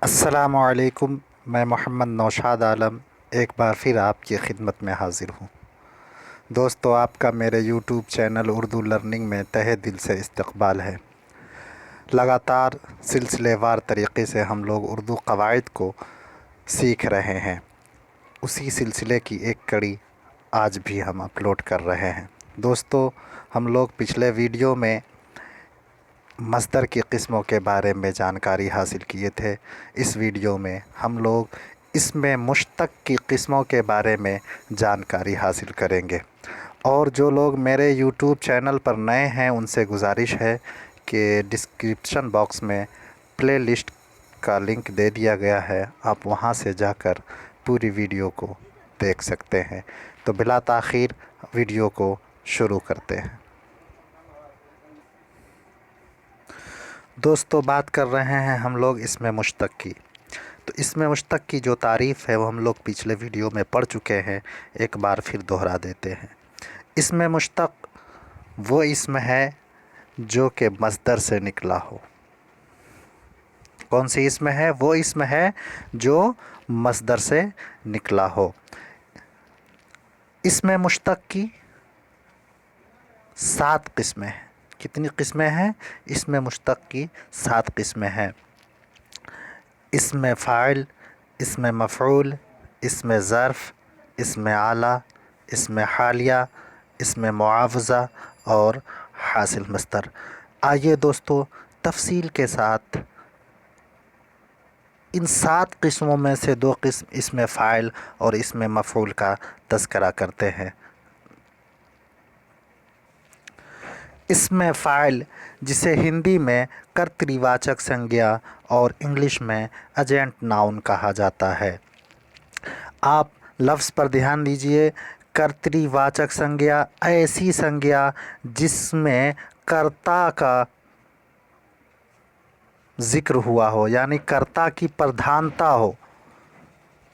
अस्सलामुअलैकुम। मैं मोहम्मद नौशाद आलम एक बार फिर आपकी खिदमत में हाज़िर हूँ। दोस्तों, आपका मेरे यूट्यूब चैनल उर्दू लर्निंग में तहे दिल से इस्तकबाल है। लगातार सिलसिलेवार तरीक़े से हम लोग उर्दू क़वाइद को सीख रहे हैं। उसी सिलसिले की एक कड़ी आज भी हम अपलोड कर रहे हैं। दोस्तों, हम लोग पिछले वीडियो में मस्दर की क़िस्मों के बारे में जानकारी हासिल किए थे। इस वीडियो में हम लोग इसमें मुश्तक़ की क़िस्मों के बारे में जानकारी हासिल करेंगे। और जो लोग मेरे यूट्यूब चैनल पर नए हैं, उनसे गुजारिश है कि डिस्क्रिप्शन बॉक्स में प्लेलिस्ट का लिंक दे दिया गया है, आप वहां से जाकर पूरी वीडियो को देख सकते हैं। तो बिला ताख़ीर वीडियो को शुरू करते हैं। दोस्तों, बात कर रहे हैं हम लोग इसमें मुश्तक़ की। तो इसमें मुश्तक़ की जो तारीफ़ है वो हम लोग पिछले वीडियो में पढ़ चुके हैं, एक बार फिर दोहरा देते हैं। इसमें मुश्तक़ वो इसम है जो कि मस्दर से निकला हो। कौन सी इसम है? वो इसम है जो मस्दर से निकला हो। इसमें मुश्तक़ की 7 किस्में हैं। कितनी किस्में हैं? इसमें मुश्तक़ की 7 किस्में हैं। इसमें फ़ाइल, इसमें मफ़ऊल, इसमें ज़र्फ़, इसमें आला, इसमें हालिया, इसमें मुआवज़ा और हासिल मस्दर। आइए दोस्तों, तफ़सील के साथ इन 7 किस्मों में से 2 किस्म इसमें फ़ाइल और इसमें मफ़ऊल का तज़किरा करते हैं। इसमें फ़ाइल, जिसे हिंदी में कर्तरीवाचक संज्ञा और इंग्लिश में एजेंट नाउन कहा जाता है। आप लफ्ज़ पर ध्यान दीजिए। कर्तरीवाचक संज्ञा ऐसी संज्ञा जिसमें कर्ता का ज़िक्र हुआ हो, यानी कर्ता की प्रधानता हो,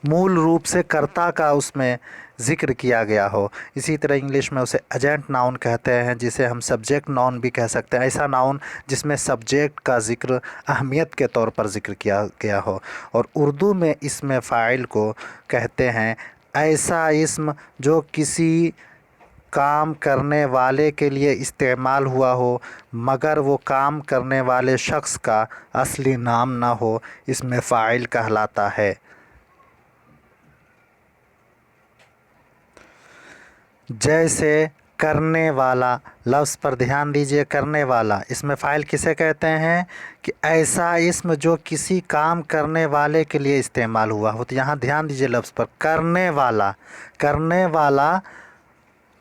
मूल रूप से कर्ता का उसमें ज़िक्र किया गया हो। इसी तरह इंग्लिश में उसे एजेंट नाउन कहते हैं, जिसे हम सब्जेक्ट नाउन भी कह सकते हैं। ऐसा नाउन जिसमें सब्जेक्ट का ज़िक्र अहमियत के तौर पर ज़िक्र किया गया हो। और उर्दू में इसमें फ़ाइल को कहते हैं ऐसा इस्म जो किसी काम करने वाले के लिए इस्तेमाल हुआ हो, मगर वो काम करने वाले शख्स का असली नाम ना हो, इसमें फ़ाइल कहलाता है। जैसे करने वाला, लफ्ज़ पर ध्यान दीजिए। करने वाला, इसमें फ़ाइल किसे कहते हैं? कि ऐसा इस्म जो किसी काम करने वाले के लिए इस्तेमाल हुआ हो। तो यहाँ ध्यान दीजिए लफ्ज़ पर, करने वाला। करने वाला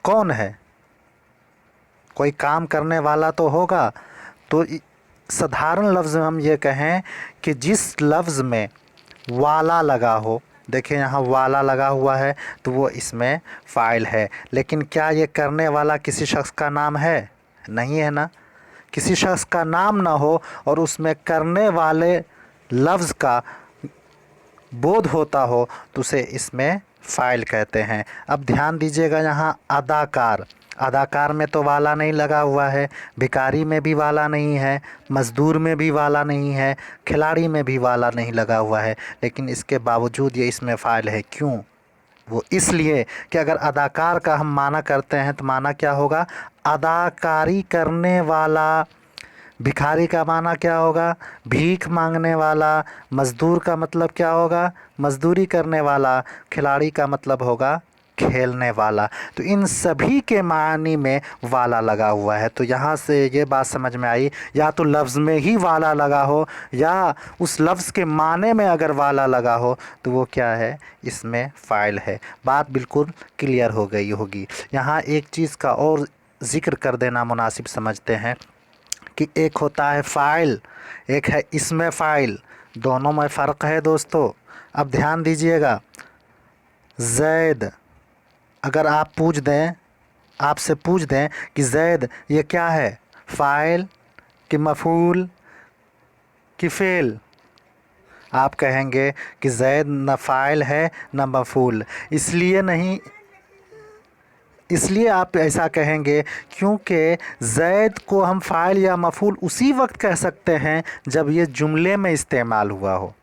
कौन है? कोई काम करने वाला तो होगा। तो साधारण लफ्ज़ में हम ये कहें कि जिस लफ्ज़ में वाला लगा हो, देखिए यहाँ वाला लगा हुआ है, तो वो इसमें फ़ाइल है। लेकिन क्या ये करने वाला किसी शख्स का नाम है? नहीं है ना। किसी शख्स का नाम ना हो और उसमें करने वाले लफ्ज़ का बोध होता हो, तो उसे इसमें फ़ाइल कहते हैं। अब ध्यान दीजिएगा, यहाँ अदाकार, अदाकार में तो वाला नहीं लगा हुआ है, भिखारी में भी वाला नहीं है, मज़दूर में भी वाला नहीं है, खिलाड़ी में भी वाला नहीं लगा हुआ है, लेकिन इसके बावजूद ये इसमें फ़ाइल है। क्यों? वो इसलिए कि अगर अदाकार का हम माना करते हैं तो माना क्या होगा? अदाकारी करने वाला। भिखारी का माना क्या होगा? भीख मांगने वाला। मज़दूर का मतलब क्या होगा? मज़दूरी करने वाला। खिलाड़ी का मतलब होगा खेलने वाला। तो इन सभी के मानी में वाला लगा हुआ है। तो यहाँ से ये बात समझ में आई, या तो लफ्ज़ में ही वाला लगा हो, या उस लफ्ज़ के माने में अगर वाला लगा हो, तो वो क्या है? इसमें फ़ाइल है। बात बिल्कुल क्लियर हो गई होगी। यहाँ एक चीज़ का और ज़िक्र कर देना मुनासिब समझते हैं कि एक होता है फ़ाइल, एक है इसमें फ़ाइल। दोनों में फ़र्क है दोस्तों। अब ध्यान दीजिएगा। ज़ैद, अगर आप पूछ दें, आपसे पूछ दें कि ज़ैद ये क्या है? फ़ाइल कि मफ़ऊल कि फ़ेल? आप कहेंगे कि ज़ैद न फ़ाइल है न मफ़ऊल। इसलिए आप ऐसा कहेंगे क्योंकि ज़ैद को हम फ़ाइल या मफ़ऊल उसी वक्त कह सकते हैं जब ये जुमले में इस्तेमाल हुआ हो।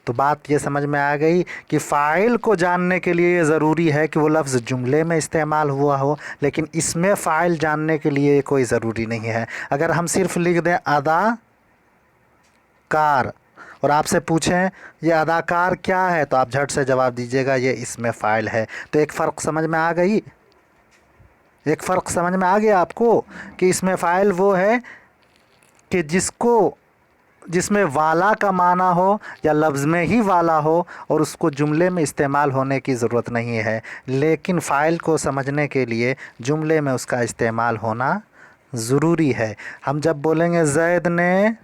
तो बात ये समझ में आ गई कि फ़ाइल को जानने के लिए ये ज़रूरी है कि वो लफ्ज़ जुमले में इस्तेमाल हुआ हो, लेकिन इसमें फ़ाइल जानने के लिए कोई ज़रूरी नहीं है। अगर हम सिर्फ़ लिख दें अदाकार और आपसे पूछें ये अदाकार क्या है, तो आप झट से जवाब दीजिएगा ये इसमें फ़ाइल है। तो एक फ़र्क समझ में आ गई, एक फ़र्क समझ में आ गया आपको कि इसमें फ़ाइल वो है कि जिसमें वाला का माना हो या लफ्ज़ में ही वाला हो और उसको जुमले में इस्तेमाल होने की ज़रूरत नहीं है, लेकिन फ़ाइल को समझने के लिए जुमले में उसका इस्तेमाल होना ज़रूरी है। हम जब बोलेंगे ज़ैद ने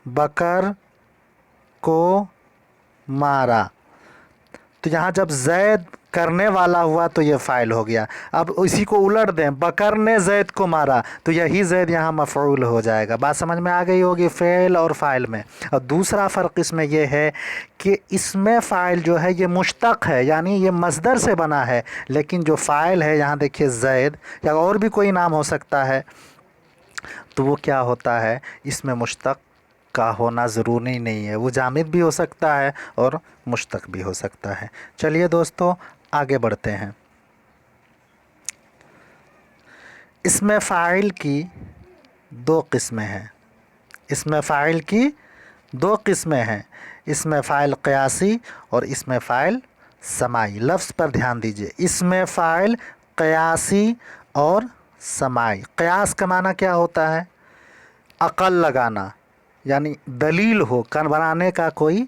बकर को मारा, तो यहाँ जब ज़ैद करने वाला हुआ तो ये फ़ाइल हो गया। अब इसी को उलट दें, बकर ने ज़ैद को मारा, तो यही ज़ैद यहाँ मफ़ऊल हो जाएगा। बात समझ में आ गई होगी फ़ेल और फ़ाइल में। और दूसरा फ़र्क इसमें ये है कि इसमें फ़ाइल जो है ये मुश्तक़ है, यानी ये मस्दर से बना है, लेकिन जो फ़ाइल है यहाँ देखिए ज़ैद या और भी कोई नाम हो सकता है, तो वो क्या होता है, इसमें मुश्तक़ का होना ज़रूरी नहीं है, वो जामिद भी हो सकता है और मुश्तक़ भी हो सकता है। चलिए दोस्तों आगे बढ़ते हैं। इसमें फ़ाइल की दो किस्में हैं, इसमें फ़ाइल की दो किस्में हैं, इसमें फ़ाइल क़यासी और इसमें फ़ाइल समाई। लफ्ज़ पर ध्यान दीजिए, इसमें फ़ाइल क़यासी और समाई। क़यास का माना क्या होता है, अक़ल लगाना, यानी दलील हो, कान बनाने का कोई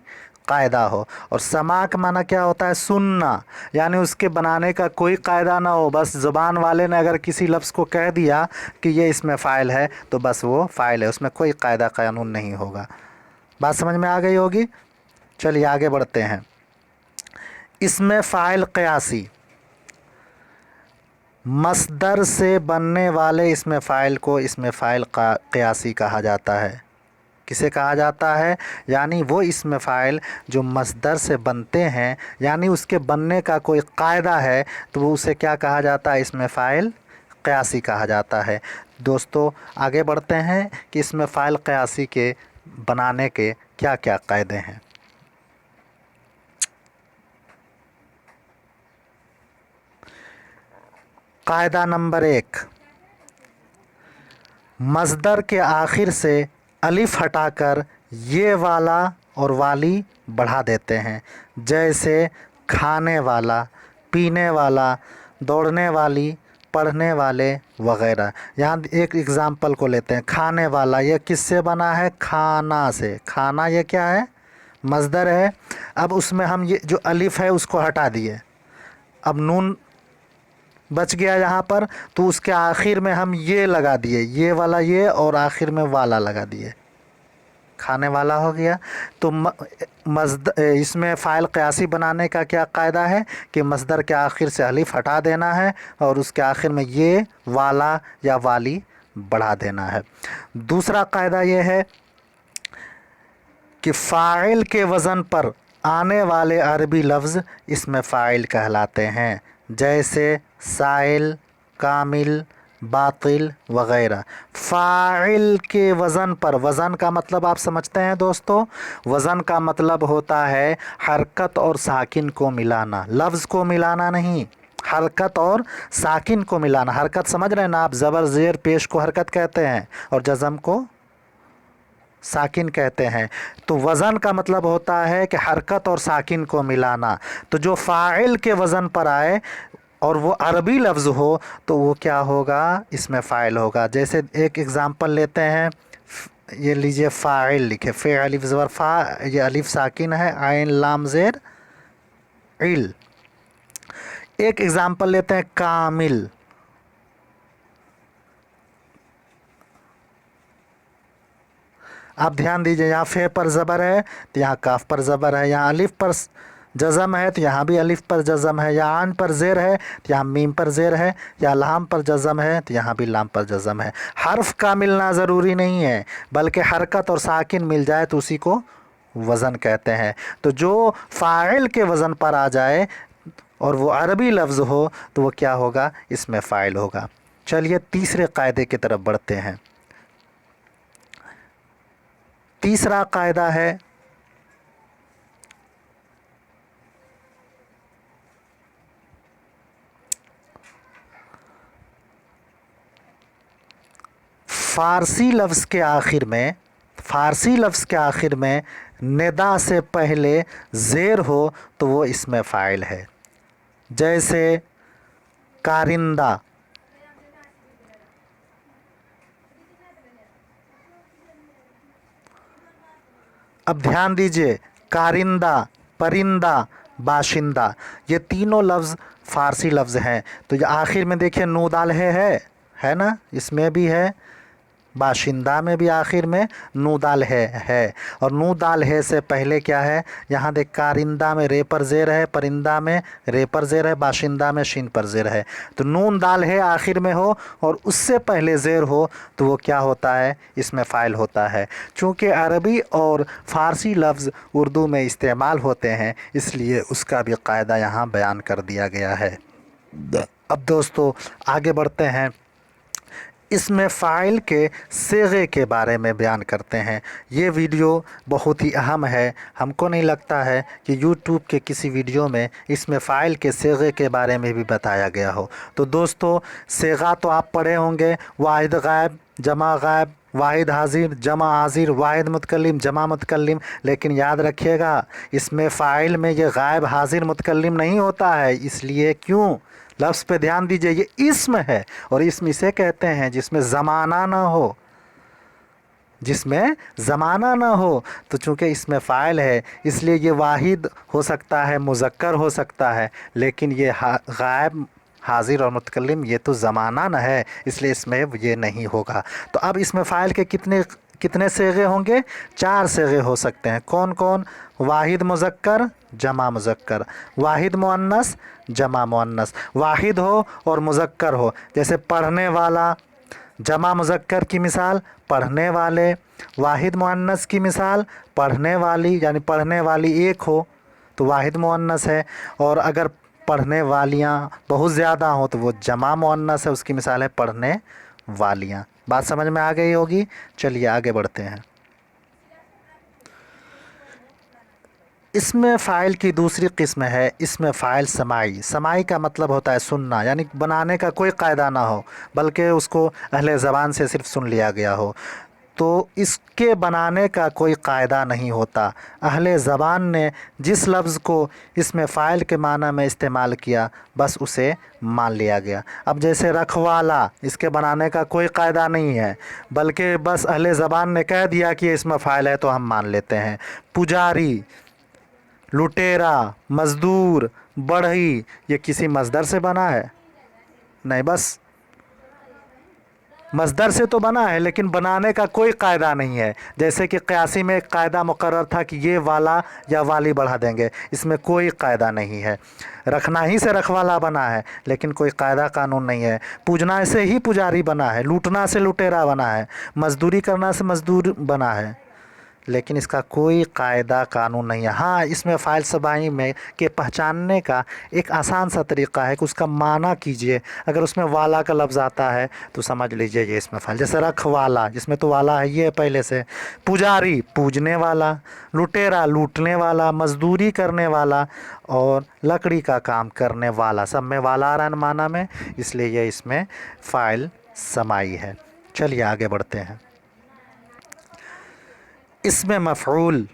कायदा हो। और समा का माना क्या होता है, सुनना, यानी उसके बनाने का कोई कायदा ना हो, बस ज़ुबान वाले ने अगर किसी लफ्ज़ को कह दिया कि ये इसमें फ़ाइल है तो बस वो फ़ाइल है, उसमें कोई कायदा कानून नहीं होगा। बात समझ में आ गई होगी। चलिए आगे बढ़ते हैं। इसमें फ़ाइल क़यासी, मस्दर से बनने वाले इसमें फ़ाइल को इसमें फ़ाइल क़यासी कहा जाता है। किसे कहा जाता है, यानी वो इसमें फ़ाइल जो मस्दर से बनते हैं, यानी उसके बनने का कोई कायदा है, तो वो उसे क्या कहा जाता है, इसमें फ़ाइल क़यासी कहा जाता है। दोस्तों आगे बढ़ते हैं कि इसमें फ़ाइल क़यासी के बनाने के क्या क्या कायदे हैं। कायदा नंबर 1, मस्दर के आखिर से अलिफ हटाकर ये वाला और वाली बढ़ा देते हैं। जैसे खाने वाला, पीने वाला, दौड़ने वाली, पढ़ने वाले वगैरह। यहाँ एक एग्ज़ाम्पल को लेते हैं, खाने वाला ये किससे बना है, खाना से। खाना ये क्या है, मस्दर है। अब उसमें हम ये जो अलिफ है उसको हटा दिए, अब नून बच गया यहाँ पर, तो उसके आखिर में हम ये लगा दिए, ये वाला ये, और आखिर में वाला लगा दिए, खाने वाला हो गया। तो इसमें फ़ाइल क़यासी बनाने का क्या कायदा है कि मस्दर के आखिर से अलिफ हटा देना है और उसके आखिर में ये वाला या वाली बढ़ा देना है। दूसरा कायदा ये है कि फ़ाइल के वज़न पर आने वाले अरबी लफ्ज़ इसमें फ़ाइल कहलाते हैं। जैसे साइल, कामिल, बातिल वग़ैरह। फ़ाइल के वज़न पर, वज़न का मतलब आप समझते हैं दोस्तों, वज़न का मतलब होता है हरकत और साकिन को मिलाना, लफ्ज़ को मिलाना नहीं, हरकत और साकिन को मिलाना। हरकत समझ रहे हैं ना आप, ज़बर ज़ेर पेश को हरकत कहते हैं और जज़म को साकिन कहते हैं। तो वज़न का मतलब होता है कि हरकत और साकिन को मिलाना। तो जो फ़ाइल के वज़न पर आए और वो अरबी लफ्ज़ हो तो वो क्या होगा, इसमें फ़ाइल होगा। जैसे एक एग्ज़ाम्पल लेते हैं, ये लीजिए फ़ाइल लिखे, फ़े अलिफ ज़बर फ़ा, ये अलिफ साकिन है, आइन लाम ज़ेर इल। एक एग्ज़ाम्पल लेते हैं कामिल, आप ध्यान दीजिए, यहाँ फ़े पर ज़बर है तो यहाँ काफ पर ज़बर है, यहाँ अलिफ पर जज़म है तो यहाँ भी अलिफ पर जज़म है, यहाँ आन पर ज़ेर है तो यहाँ मीम पर ज़ेर है, या लाम पर जज़म है तो यहाँ भी लाम पर जज़म है। हर्फ का मिलना ज़रूरी नहीं है, बल्कि हरकत और साकिन मिल जाए तो उसी को वज़न कहते हैं। तो जो फ़ाइल के वज़न पर आ जाए और वो अरबी लफ्ज़ हो तो वो क्या होगा, इसमें फ़ाइल होगा। चलिए तीसरे कायदे की तरफ बढ़ते हैं। तीसरा कायदा है फारसी लफ्ज़ के आखिर में निदा से पहले ज़ेर हो तो वो इसमें फ़ाइल है। जैसे कारिंदा, अब ध्यान दीजिए, कारिंदा, परिंदा, बाशिंदा, ये तीनों लफ्ज़ फ़ारसी लफ्ज़ हैं। तो ये आखिर में देखिए नू दाल है ना, इसमें भी है, बाशिंदा में भी आखिर में नू दाल है। और नू दाल है से पहले क्या है, यहाँ देख, कारिंदा में रे पर ज़ेर है, परिंदा में रे पर ज़ेर है, बाशिंदा में शीन पर ज़ेर है। तो नून दाल है आखिर में हो और उससे पहले ज़ेर हो तो वो क्या होता है, इसमें फ़ाइल होता है। चूँकि अरबी और फ़ारसी लफ्ज़ उर्दू में इस्तेमाल होते हैं, इसलिए उसका भी कायदा यहाँ बयान कर दिया गया है। अब दोस्तों आगे बढ़ते हैं, इसमें फ़ाइल के सीगे के बारे में बयान करते हैं। ये वीडियो बहुत ही अहम है। हमको नहीं लगता है कि यूट्यूब के किसी वीडियो में इसमें फ़ाइल के सीगे के बारे में भी बताया गया हो। तो दोस्तों सीगा तो आप पढ़े होंगे, वाहिद गायब, जमा गायब, वाहिद हाजिर, जमा हाजिर, वाहिद मुतकल्लिम, जमा मुतकल्लिम। लेकिन याद रखिएगा, इसमें फ़ाइल में ये गायब, हाजिर, मुतकल्लिम नहीं होता है। इसलिए क्यों, लफ्ज़ पे ध्यान दीजिए, ये इस्म है और इस्म इसे कहते हैं जिसमें ज़माना ना हो, जिसमें ज़माना ना हो। तो चूँकि इसमें फ़ाइल है इसलिए ये वाहिद हो सकता है, मुज़क्कर हो सकता है, लेकिन ये गायब, हाजिर और मुतकल्लिम ये तो ज़माना न है, इसलिए इसमें ये नहीं होगा। तो अब इसमें फ़ाइल के कितने सीगे होंगे, 4 सीगे हो सकते हैं। कौन कौन, वाहिद मुज़क्कर, जमा मुज़क्कर, वाहिद मुअन्नस, जमा मुअन्नस। वाहिद हो और मुज़क्कर हो, जैसे पढ़ने वाला, जमा मुज़क्कर की मिसाल पढ़ने वाले, वाहिद मुअन्नस की मिसाल पढ़ने वाली, यानी पढ़ने वाली एक हो तो वाहिद मुअन्नस है। और अगर पढ़ने वालियाँ बहुत ज़्यादा हों तो वो जमा मुअन्नस है, उसकी मिसाल है पढ़ने वालियाँ। बात समझ में आ गई होगी। चलिए आगे बढ़ते हैं। इसमें फ़ाइल की दूसरी किस्म है, इसमें फ़ाइल समाई। समाई का मतलब होता है सुनना, यानी बनाने का कोई कायदा ना हो बल्कि उसको अहले ज़बान से सिर्फ सुन लिया गया हो। तो इसके बनाने का कोई कायदा नहीं होता। अहले ज़बान ने जिस लफ्ज़ को इसमें फ़ाइल के माना में इस्तेमाल किया बस उसे मान लिया गया। अब जैसे रखवाला, इसके बनाने का कोई कायदा नहीं है बल्कि बस अहले ज़बान ने कह दिया कि इसमें फ़ाइल है तो हम मान लेते हैं। पुजारी, लुटेरा, मज़दूर, बढ़ई, ये किसी मज़दर से बना है नहीं, बस मज़दर से तो बना है लेकिन बनाने का कोई कायदा नहीं है। जैसे कि क़यासी में एक कायदा मुकर्रर था कि ये वाला या वाली बढ़ा देंगे, इसमें कोई कायदा नहीं है। रखना ही से रखवाला बना है लेकिन कोई कायदा कानून नहीं है। पूजना से ही पुजारी बना है, लूटना से लुटेरा बना है, मज़दूरी करना से मज़दूर बना है, लेकिन इसका कोई कायदा कानून नहीं है। हाँ, इसमें फ़ाइल समाई में के पहचानने का एक आसान सा तरीक़ा है कि उसका माना कीजिए। अगर उसमें वाला का लफ्ज़ आता है तो समझ लीजिए ये इसमें फ़ाइल। जैसे रखवाला, जिसमें तो वाला है ये पहले से। पुजारी, पूजने वाला, लुटेरा, लूटने वाला, मज़दूरी करने वाला और लकड़ी का काम करने वाला, सब में वाला आ रहा है माना में, इसलिए ये इसमें फ़ाइल समाई है। चलिए आगे बढ़ते हैं। इसमें मफ़ऊल,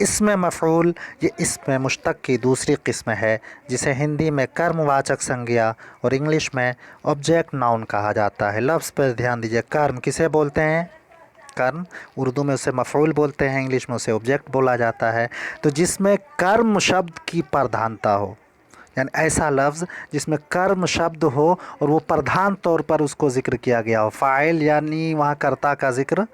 इसमें मफ़ऊल ये इसमें मुश्तक़ की दूसरी किस्म है जिसे हिंदी में कर्मवाचक संज्ञा और इंग्लिश में ऑब्जेक्ट नाउन कहा जाता है। लफ्ज़ पर ध्यान दीजिए, कर्म किसे बोलते हैं, कर्म, उर्दू में उसे मफ़ऊल बोलते हैं, इंग्लिश में उसे ऑब्जेक्ट बोला जाता है। तो जिसमें कर्म शब्द की प्रधानता हो, यानी ऐसा लफ्ज़ जिसमें कर्म शब्द हो और वो प्रधान तौर पर उसको ज़िक्र किया गया हो, फ़ाइल यानी वहाँ कर्ता का ज़िक्र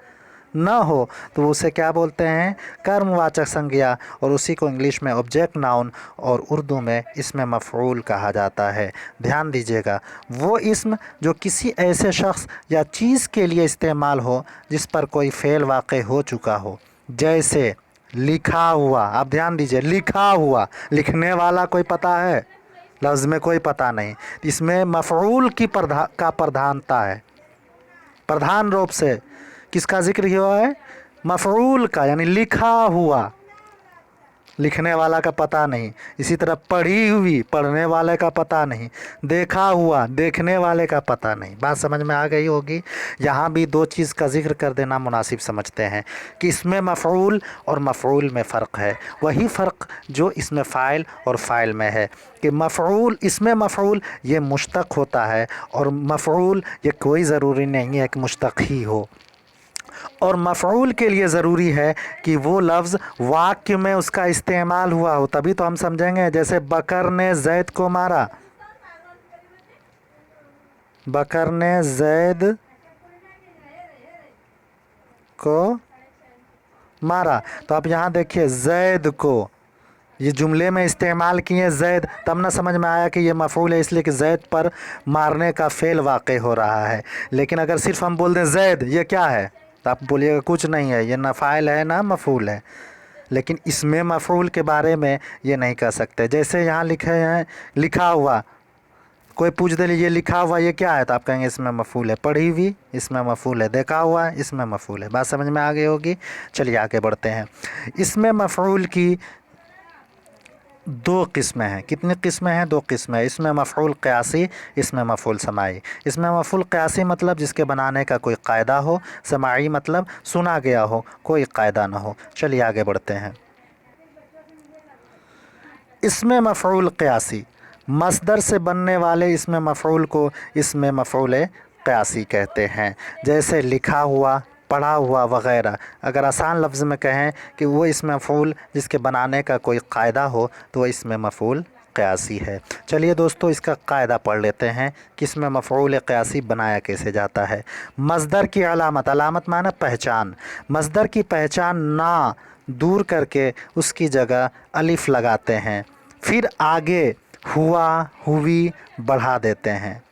न हो, तो उसे क्या बोलते हैं, कर्मवाचक संज्ञा, और उसी को इंग्लिश में ऑब्जेक्ट नाउन और उर्दू में इसमें मफ़ऊल कहा जाता है। ध्यान दीजिएगा, वो इस्म जो किसी ऐसे शख्स या चीज़ के लिए इस्तेमाल हो जिस पर कोई फ़ेल वाक़ई हो चुका हो। जैसे लिखा हुआ, आप ध्यान दीजिए, लिखा हुआ, लिखने वाला कोई पता है, लफ्ज़ में कोई पता नहीं। इसमें मफ़ऊल की प्रधानता है, प्रधान रूप से किसका जिक्र हुआ है, मफ़ऊल का, यानी लिखा हुआ। लिखने वाला का पता नहीं। इसी तरह पढ़ी हुई, पढ़ने वाले का पता नहीं। देखा हुआ, देखने वाले का पता नहीं। बात समझ में आ गई होगी। यहाँ भी दो चीज़ का जिक्र कर देना मुनासिब समझते हैं कि इसमें मफ़ऊल और मफ़ऊल में फ़र्क है। वही फ़र्क जो इसमें फ़ाइल और फ़ाइल में है कि मफ़ऊल, इसमें मफ़ऊल ये मुश्तक़ होता है और मफ़ऊल ये कोई ज़रूरी नहीं है कि मुश्तक़ ही हो। और मफ़ऊल के लिए ज़रूरी है कि वो लफ्ज़ वाक्य में उसका इस्तेमाल हुआ हो, तभी तो हम समझेंगे। जैसे बकर ने ज़ैद को मारा, बकर ने ज़ैद को मारा, तो आप यहाँ देखिए ज़ैद को ये जुमले में इस्तेमाल किए ज़ैद, तब ना समझ में आया कि ये मफ़ऊल है, इसलिए कि ज़ैद पर मारने का फ़ेल वाक़ हो रहा है। लेकिन अगर सिर्फ हम बोल दें ज़ैद, ये क्या है, तो आप बोलिएगा कुछ नहीं है, ये ना फ़ाइल है ना मफ़ऊल है। लेकिन इसमें मफ़ऊल के बारे में ये नहीं कह सकते। जैसे यहाँ लिखे हैं लिखा हुआ, कोई पूछ दे ये लिखा हुआ ये क्या है, तो आप कहेंगे इसमें मफ़ऊल है। पढ़ी हुई, इसमें मफ़ऊल है। देखा हुआ, इसमें मफ़ऊल है। बात समझ में आ गई होगी। चलिए आगे बढ़ते हैं। इसमें मफ़ऊल की दो किस्में हैं। कितनी किस्में हैं? दो किस्में। इसमें मफ़ऊल क़यासी, इसमें मफ़ऊल समाई। इसमें मफ़ऊल क़यासी मतलब जिसके बनाने का कोई कायदा हो, समाई मतलब सुना गया हो, कोई कायदा ना हो। चलिए आगे बढ़ते हैं। इसमें मफ़ऊल क़यासी, मस्दर से बनने वाले इसमें मफ़ऊल को इसमें मफ़ऊल क़यासी कहते हैं। जैसे लिखा हुआ, पढ़ा हुआ वग़ैरह। अगर आसान लफ्ज़ में कहें कि वो इसमें मफ़ऊल जिसके बनाने का कोई कायदा हो तो वो इसमें मफ़ऊल क़यासी है। चलिए दोस्तों इसका कायदा पढ़ लेते हैं कि इसमें मफ़ऊल क़यासी बनाया कैसे जाता है। मस्दर की अलामत, अलामत माना पहचान। मस्दर की पहचान ना दूर करके उसकी जगह अलिफ़ लगाते हैं, फिर आगे हुआ, हुई बढ़ा देते हैं।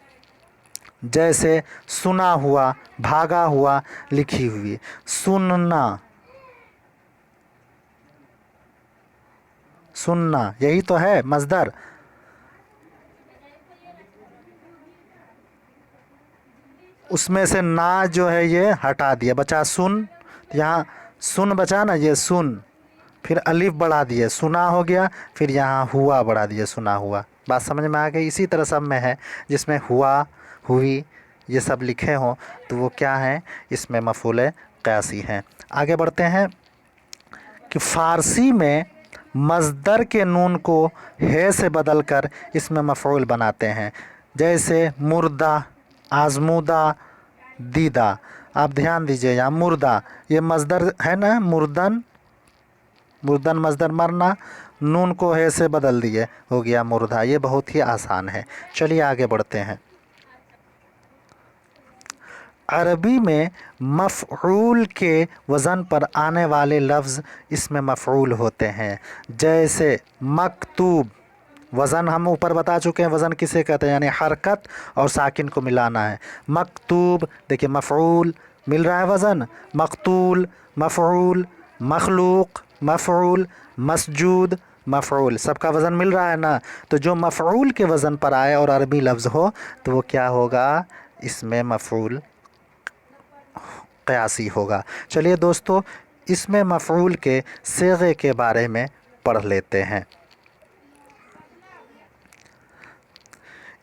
जैसे सुना हुआ, भागा हुआ, लिखी हुई। सुनना, सुनना यही तो है मस्दर। उसमें से ना जो है ये हटा दिया, बचा सुन। यहाँ सुन बचा ना, ये सुन, फिर अलिफ बढ़ा दिए, सुना हो गया, फिर यहाँ हुआ बढ़ा दिए, सुना हुआ। बात समझ में आ गई। इसी तरह सब में है जिसमें हुआ, हुई ये सब लिखे हों तो वो क्या है, इसमें मफ़ऊल क़यासी हैं। आगे बढ़ते हैं कि फ़ारसी में मस्दर के नून को है से बदल कर इसमें मफ़ऊल बनाते हैं। जैसे मुर्दा, आज़मूदा, दीदा। आप ध्यान दीजिए यहाँ मुर्दा ये मस्दर है ना, मुर्दन, मुर्दन मस्दर मरना, नून को है से बदल दिए, हो गया मुर्दा। ये बहुत ही आसान है। चलिए आगे बढ़ते हैं। अरबी में मफ़ऊल के वज़न पर आने वाले लफ्ज़ इसमें मफ़ऊल होते हैं। जैसे मकतूब, वज़न हम ऊपर बता चुके हैं वज़न किसे कहते हैं, यानी हरकत और साकिन को मिलाना है। मकतूब देखिए मफ़ऊल मिल रहा है वज़न, मक़तूल मफ़ऊल, मखलूक मफ़ऊल, मसजूद मफ़ऊल, सबका वज़न मिल रहा है ना। तो जो मफ़ऊल के वज़न पर आए और अरबी लफ्ज़ हो तो वो क्या होगा, इसमें मफ़ऊल क़यासी होगा। चलिए दोस्तों इसमें मफ़ऊल के सीग़े के बारे में पढ़ लेते हैं।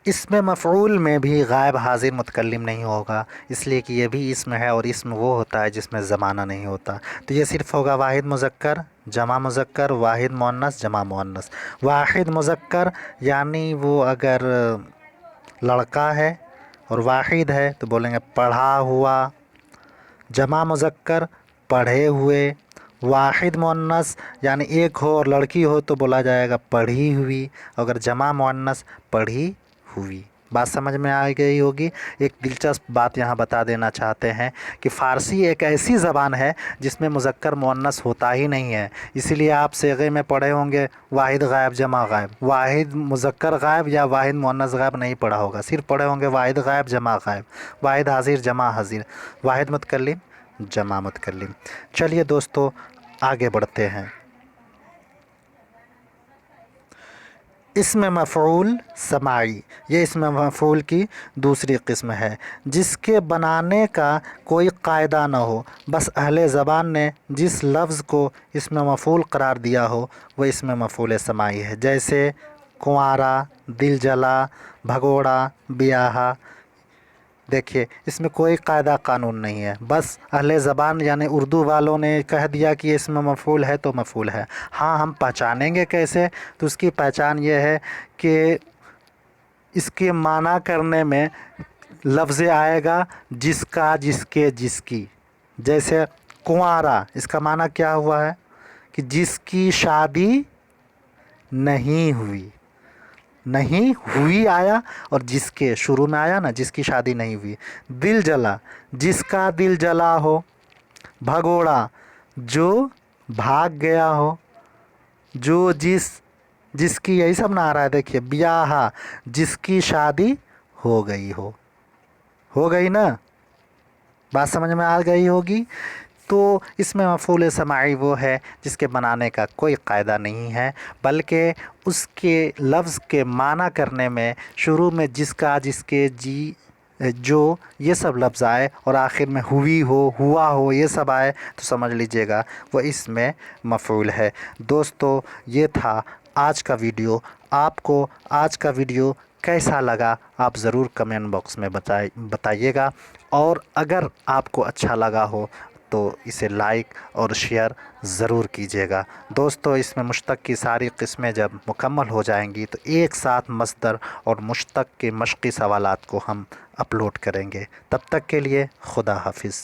इसमें मफ़ऊल में भी गायब हाज़िर मुतकल्लिम नहीं होगा, इसलिए कि ये भी इसम है और इसम वो होता है जिसमें ज़माना नहीं होता। तो ये सिर्फ़ होगा वाहिद मुज़क्कर, जमा मुज़क्कर, वाहिद मुअन्नस, जमा मुअन्नस। वाहिद मुज़क्कर यानी वो अगर लड़का है और वाहिद है तो बोलेंगे पढ़ा हुआ। जमा मुज़क्कर पढ़े हुए। वाहिद मुअन्नस यानी एक हो और लड़की हो तो बोला जाएगा पढ़ी हुई। अगर जमा मुअन्नस पढ़ी हुई। बात समझ में आ गई होगी। एक दिलचस्प बात यहाँ बता देना चाहते हैं कि फ़ारसी एक ऐसी ज़बान है जिसमें मुज़क्कर मुअन्नस होता ही नहीं है। इसीलिए आप सीग़े में पढ़े होंगे वाहिद गायब जमा गायब, वाहिद मुज़क्कर गायब या वाहिद मुअन्नस गायब नहीं पढ़ा होगा, सिर्फ पढ़े होंगे वाहिद गायब जमा गायब, वाहिद हाज़िर जमा हाज़िर, वाहिद मुतकल्लिम जमा मुतकल्लिम। चलिए दोस्तों आगे बढ़ते हैं। اسم مفعول سماعی، یہ اسم مفعول کی دوسری قسم ہے جس کے بنانے کا کوئی قاعدہ نہ ہو، بس اہل زبان نے جس لفظ کو اسم مفعول قرار دیا ہو وہ اسم مفعول سماعی ہے، جیسے کنوارا، دل جلا، بھگوڑا، بیاہا۔ دیکھیے اس میں کوئی قاعدہ قانون نہیں ہے، بس اہل زبان یعنی اردو والوں نے کہہ دیا کہ یہ اسم مفعول ہے تو مفعول ہے۔ ہاں ہم پہچانیں گے کیسے؟ تو اس کی پہچان یہ ہے کہ اس کے معنی کرنے میں لفظ آئے گا جس کا، جس کے، جس کی۔ جیسے کنوارا، اس کا معنی کیا ہوا ہے کہ جس کی شادی نہیں ہوئی، نہیں ہوئی آیا، اور جس کے شروع میں آیا نا، جس کی شادی نہیں ہوئی۔ دل جلا، جس کا دل جلا ہو۔ بھگوڑا، جو بھاگ گیا ہو، جو جس کی، یہی سب نہ آ رہا ہے۔ دیکھیے بیاہا، جس کی شادی ہو گئی ہو، ہو گئی نا، بات سمجھ میں آ گئی ہوگی۔ تو اس میں مفعول سماعی وہ ہے جس کے بنانے کا کوئی قاعدہ نہیں ہے، بلکہ اس کے لفظ کے معنی کرنے میں شروع میں جس کا، جس کے، جی، جو، یہ سب لفظ آئے اور آخر میں ہوئی ہو، ہوا ہو، یہ سب آئے تو سمجھ لیجئے گا وہ اس میں مفعول ہے۔ دوستو یہ تھا آج کا ویڈیو۔ آپ کو آج کا ویڈیو کیسا لگا آپ ضرور کمنٹ باکس میں بتائیے گا، اور اگر آپ کو اچھا لگا ہو تو اسے لائک اور شیئر ضرور کیجیے گا۔ دوستو اس میں مشتق کی ساری قسمیں جب مکمل ہو جائیں گی تو ایک ساتھ مصدر اور مشتق کے مشقی سوالات کو ہم اپلوڈ کریں گے۔ تب تک کے لیے خدا حافظ۔